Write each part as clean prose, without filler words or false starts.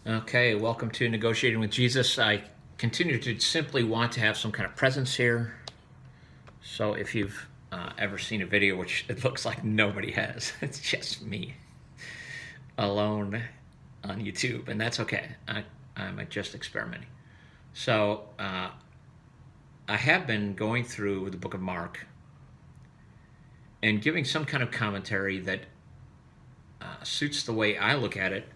Okay, welcome to Negotiating with Jesus. I continue to simply want to have some kind of presence here. So if you've ever seen a video, which it looks like nobody has, it's just me alone on YouTube, and that's okay. I'm just experimenting. So I have been going through the book of Mark and giving some kind of commentary that suits the way I look at it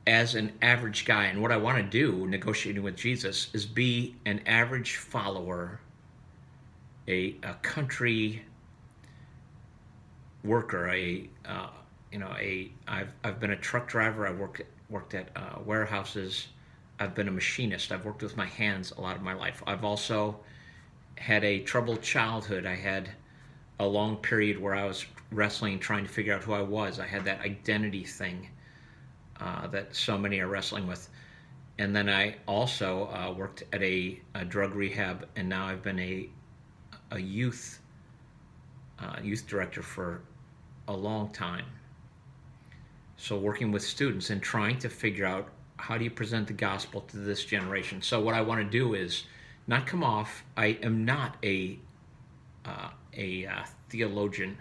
as an average guy. And what I want to do, negotiating with Jesus, is be an average follower, a country worker, I've been a truck driver. I worked at warehouses. I've been a machinist. I've worked with my hands a lot of my life. I've also had a troubled childhood. I had a long period where I was wrestling, trying to figure out who I was. I had that identity thing that so many are wrestling with. And then I also worked at a drug rehab, and now I've been a youth director for a long time. So working with students and trying to figure out how do you present the gospel to this generation. So what I want to do is not come off. I am not a theologian.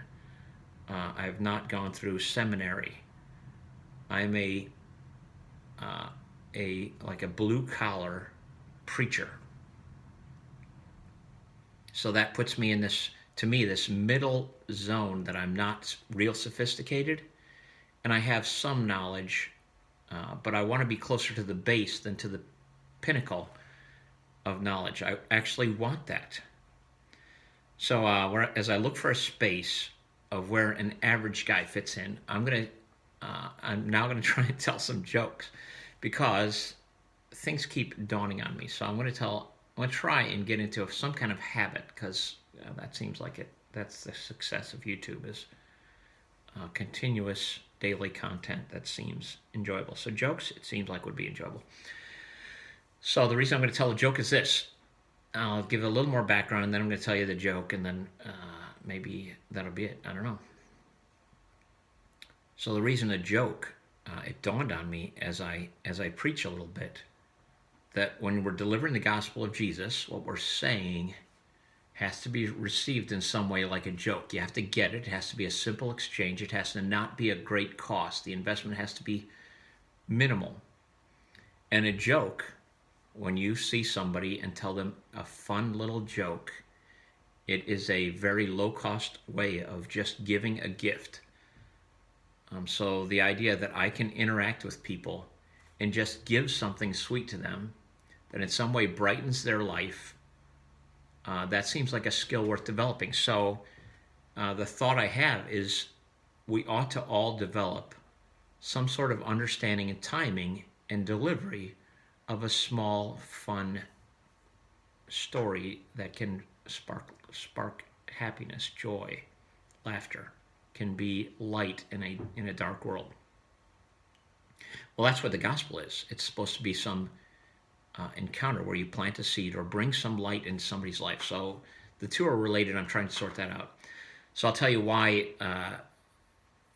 I have not gone through seminary. I'm a like a blue collar preacher. So that puts me in this, to me, this middle zone that I'm not real sophisticated, and I have some knowledge, but I want to be closer to the base than to the pinnacle of knowledge. I actually want that. So as I look for a space of where an average guy fits in, I'm now going to try and tell some jokes because things keep dawning on me. So I'm going to try and get into some kind of habit, because that seems like it. That's the success of YouTube, is continuous daily content that seems enjoyable. So jokes, it seems like, would be enjoyable. So the reason I'm going to tell a joke is this. I'll give a little more background, and then I'm going to tell you the joke, and then maybe that'll be it. I don't know. So the reason a joke, it dawned on me as I preach a little bit, that when we're delivering the gospel of Jesus, what we're saying has to be received in some way like a joke. You have to get it. It has to be a simple exchange. It has to not be a great cost. The investment has to be minimal. And a joke, when you see somebody and tell them a fun little joke, it is a very low-cost way of just giving a gift. So the idea that I can interact with people and just give something sweet to them that in some way brightens their life, that seems like a skill worth developing. So the thought I have is we ought to all develop some sort of understanding and timing and delivery of a small, fun story that can spark happiness, joy, laughter, can be light in a dark world. Well, that's what the gospel is. It's supposed to be some encounter where you plant a seed or bring some light into somebody's life. So the two are related. I'm trying to sort that out. So I'll tell you why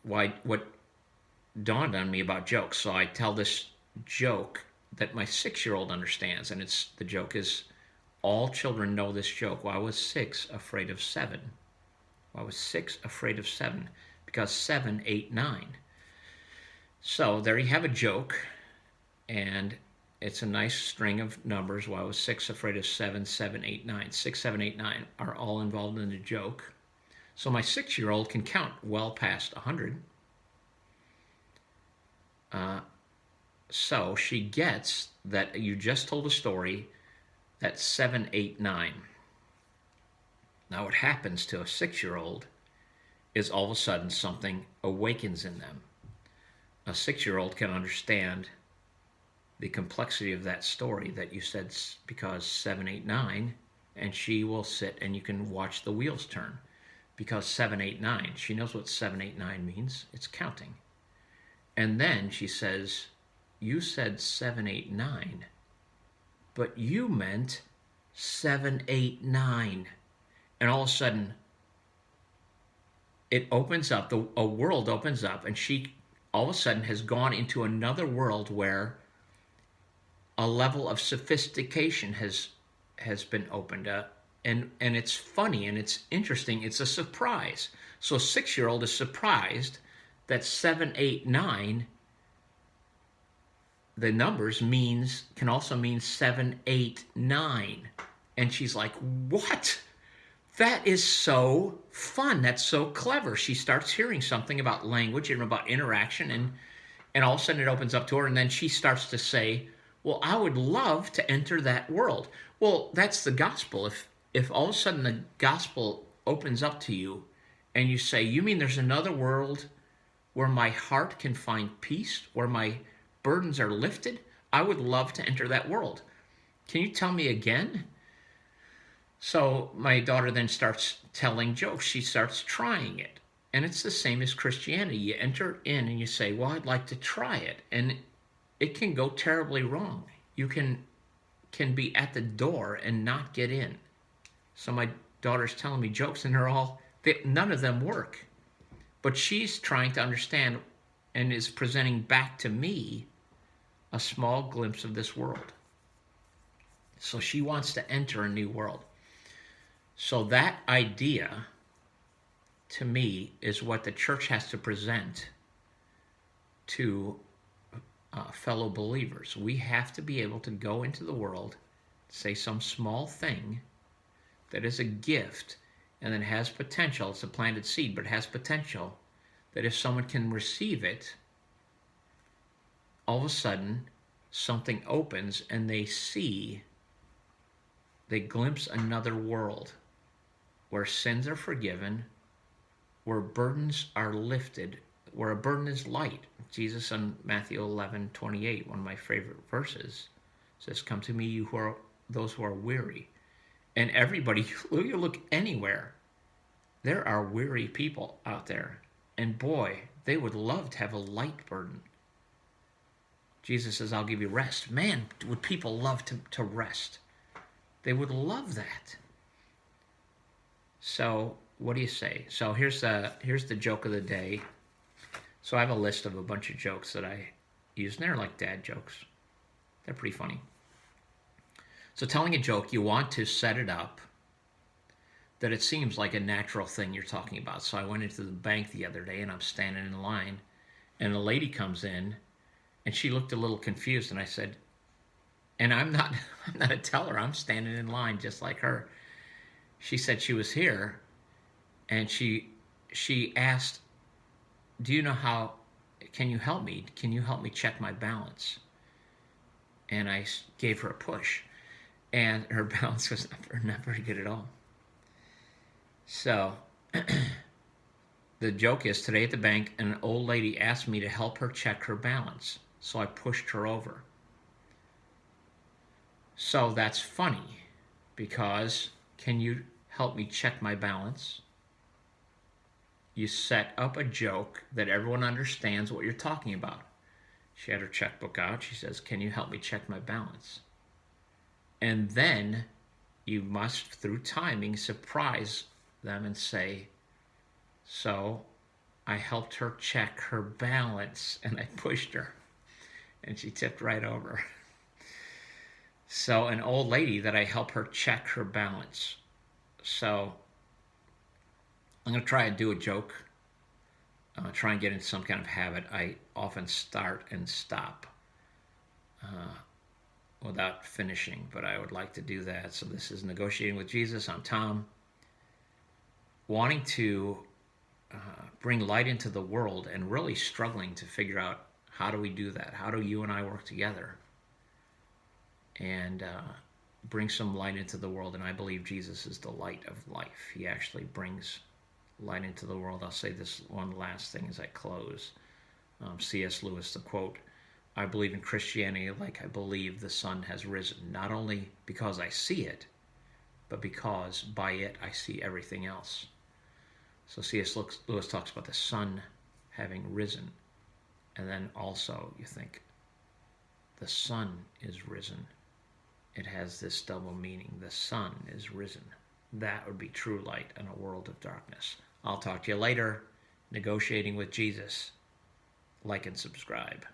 what dawned on me about jokes. So I tell this joke that my 6-year-old understands, and the joke is, all children know this joke. Why was 6 afraid of 7? Why was 6 afraid of 7? Because 7, 8, 9. So there you have a joke, and it's a nice string of numbers. Why was 6 afraid of 7, 7, 8, 9? 6, 7, 8, 9 are all involved in the joke. So my 6-year-old can count well past 100. So she gets that you just told a story that's 7, 8, 9. Now what happens to a 6-year-old is all of a sudden something awakens in them. A 6-year-old can understand the complexity of that story that you said, because 7, 8, 9, and she will sit and you can watch the wheels turn, because 7, 8, 9. She knows what 7, 8, 9 means. It's counting. And then she says, you said 7, 8, 9, but you meant 7, 8, 9. And all of a sudden, it opens up, a world opens up, and she all of a sudden has gone into another world where a level of sophistication has been opened up. And it's funny and it's interesting. It's a surprise. So a 6-year-old is surprised that 7, 8, 9, the numbers can also mean 7, 8, 9. And she's like, what? That is so fun. That's so clever. She starts hearing something about language and about interaction, and all of a sudden it opens up to her, and then she starts to say, well, I would love to enter that world. Well, that's the gospel. If all of a sudden the gospel opens up to you and you say, you mean there's another world where my heart can find peace, where my burdens are lifted? I would love to enter that world. Can you tell me again? So my daughter then starts telling jokes. She starts trying it. And it's the same as Christianity. You enter in and you say, well, I'd like to try it. And it can go terribly wrong. You can be at the door and not get in. So my daughter's telling me jokes and none of them work. But she's trying to understand and is presenting back to me a small glimpse of this world. So she wants to enter a new world. So that idea, to me, is what the church has to present to fellow believers. We have to be able to go into the world, say some small thing that is a gift and then has potential. It's a planted seed, but it has potential that if someone can receive it, all of a sudden something opens and they glimpse another world where sins are forgiven, where burdens are lifted, where a burden is light. Jesus in Matthew 11:28, one of my favorite verses, says, come to me, those who are weary. And everybody, you look anywhere, there are weary people out there. And boy, they would love to have a light burden. Jesus says, I'll give you rest. Man, would people love to rest. They would love that. So what do you say? So here's the joke of the day. So I have a list of a bunch of jokes that I use, and they're like dad jokes. They're pretty funny. So telling a joke, you want to set it up that it seems like a natural thing you're talking about. So I went into the bank the other day, and I'm standing in line, and a lady comes in, and she looked a little confused, and I said, and I'm not a teller, I'm standing in line just like her. She said she was here, and she asked, do you know how, can you help me? Can you help me check my balance? And I gave her a push, and her balance was not very good at all. So the joke is, today at the bank, an old lady asked me to help her check her balance. So I pushed her over. So that's funny, because can you help me check my balance? You set up a joke that everyone understands what you're talking about. She had her checkbook out. She says, can you help me check my balance? And then you must, through timing, surprise them and say, so I helped her check her balance, and I pushed her, and she tipped right over. So an old lady that I help her check her balance. So I'm going to try and do a joke, try and get into some kind of habit. I often start and stop without finishing, but I would like to do that. So this is Negotiating with Jesus. I'm Tom. Wanting to bring light into the world and really struggling to figure out, how do we do that? How do you and I work together and bring some light into the world? And I believe Jesus is the light of life. He actually brings light into the world. I'll say this one last thing as I close. C.S. Lewis, the quote, I believe in Christianity like I believe the sun has risen, not only because I see it, but because by it I see everything else. So C.S. Lewis talks about the sun having risen. And then also you think, the sun is risen. It has this double meaning. The sun is risen. That would be true light in a world of darkness. I'll talk to you later. Negotiating with Jesus. like and subscribe.